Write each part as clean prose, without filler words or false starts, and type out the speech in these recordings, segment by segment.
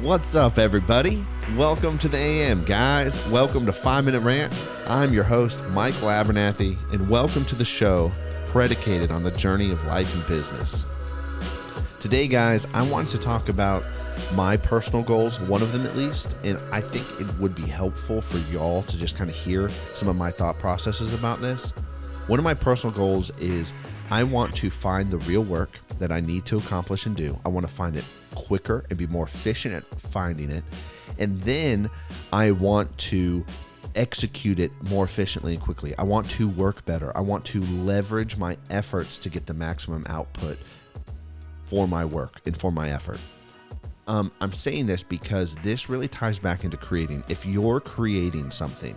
What's up, everybody? Welcome to the AM, guys. Welcome to 5 Minute Rant. I'm your host, Mike Abernathy, and welcome to the show predicated on the journey of life and business. Today, guys, I wanted to talk about my personal goals, one of them at least, and I think it would be helpful for y'all to just kind of hear some of my thought processes about this. One of my personal goals is I want to find the real work that I need to accomplish and do. I want to find it quicker and be more efficient at finding it. And then I want to execute it more efficiently and quickly. I want to work better. I want to leverage my efforts to get the maximum output for my work and for my effort. I'm saying this because this really ties back into creating. If you're creating something,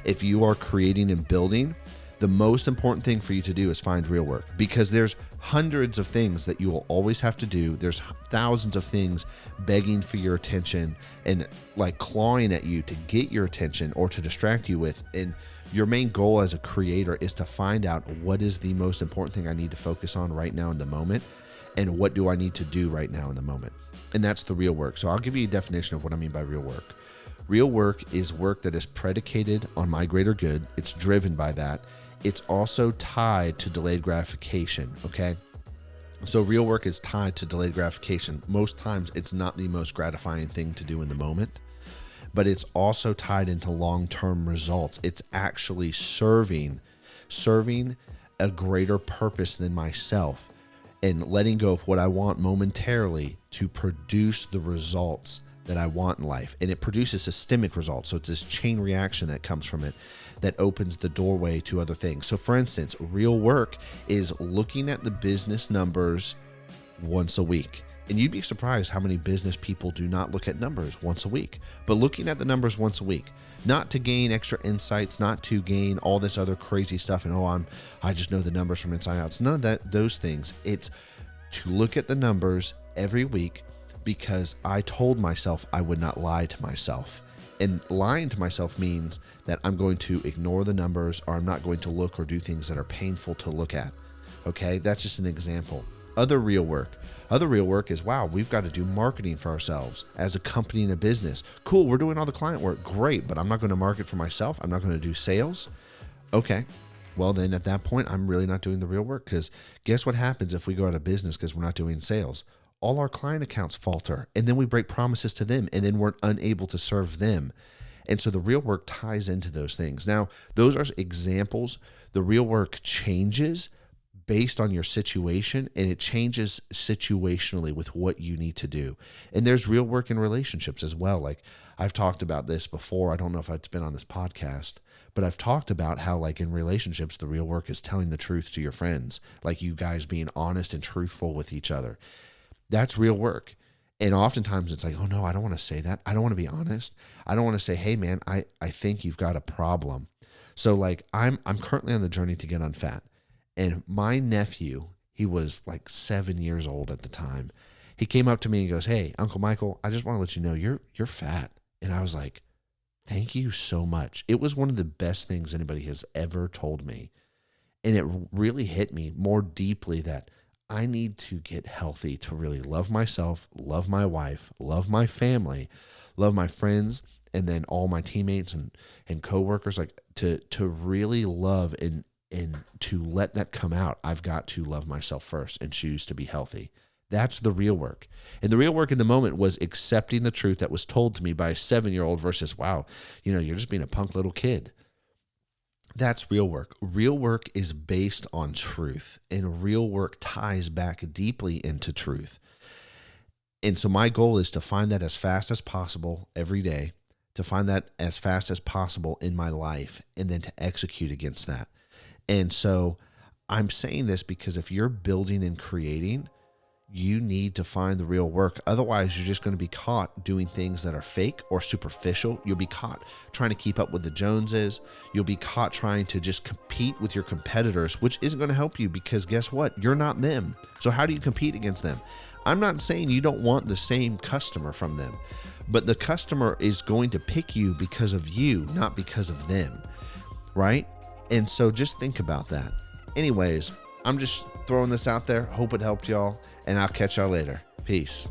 if you are creating and building, the most important thing for you to do is find real work, because there's hundreds of things that you will always have to do. There's thousands of things begging for your attention and like clawing at you to get your attention or to distract you with. And your main goal as a creator is to find out what is the most important thing I need to focus on right now in the moment, and what do I need to do right now in the moment. And that's the real work. So I'll give you a definition of what I mean by real work. Real work is work that is predicated on my greater good. It's driven by that. It's also tied to delayed gratification, okay? So real work is tied to delayed gratification. Most times it's not the most gratifying thing to do in the moment, but it's also tied into long-term results. It's actually serving a greater purpose than myself and letting go of what I want momentarily to produce the results that I want in life. And it produces systemic results. So it's this chain reaction that comes from it that opens the doorway to other things. So for instance, real work is looking at the business numbers once a week. And you'd be surprised how many business people do not look at numbers once a week, but looking at the numbers once a week, not to gain extra insights, not to gain all this other crazy stuff. And I just know the numbers from inside out. It's none of those things. It's to look at the numbers every week, because I told myself I would not lie to myself. And lying to myself means that I'm going to ignore the numbers, or I'm not going to look or do things that are painful to look at. Okay, that's just an example. Other real work is, wow, we've got to do marketing for ourselves as a company and a business. Cool, we're doing all the client work. Great, but I'm not going to market for myself. I'm not going to do sales. Okay, well then at that point, I'm really not doing the real work, because guess what happens if we go out of business because we're not doing sales? All our client accounts falter, and then we break promises to them, and then we're unable to serve them. And so the real work ties into those things. Now, those are examples. The real work changes based on your situation, and it changes situationally with what you need to do. And there's real work in relationships as well. Like I've talked about this before. I don't know if it's been on this podcast, but I've talked about how like in relationships, the real work is telling the truth to your friends, like you guys being honest and truthful with each other. That's real work. And oftentimes it's like, oh no, I don't want to say that. I don't want to be honest. I don't want to say, hey man, I think you've got a problem. So like I'm currently on the journey to get unfat. And my nephew, he was like 7 years old at the time. He came up to me and goes, hey, Uncle Michael, I just want to let you know you're fat. And I was like, thank you so much. It was one of the best things anybody has ever told me. And it really hit me more deeply that I need to get healthy to really love myself, love my wife, love my family, love my friends, and then all my teammates and coworkers. Like to really love and to let that come out, I've got to love myself first and choose to be healthy. That's the real work. And the real work in the moment was accepting the truth that was told to me by a 7-year-old versus, wow, you're just being a punk little kid. That's real work. Real work is based on truth, and real work ties back deeply into truth. And so my goal is to find that as fast as possible every day, to find that as fast as possible in my life, and then to execute against that. And so I'm saying this because if you're building and creating, you need to find the real work. Otherwise, you're just going to be caught doing things that are fake or superficial. You'll be caught trying to keep up with the Joneses. You'll be caught trying to just compete with your competitors, which isn't going to help you, because guess what? You're not them. So how do you compete against them? I'm not saying you don't want the same customer from them, but the customer is going to pick you because of you, not because of them, right? And so just think about that. Anyways, I'm just throwing this out there. Hope it helped y'all. And I'll catch y'all later. Peace.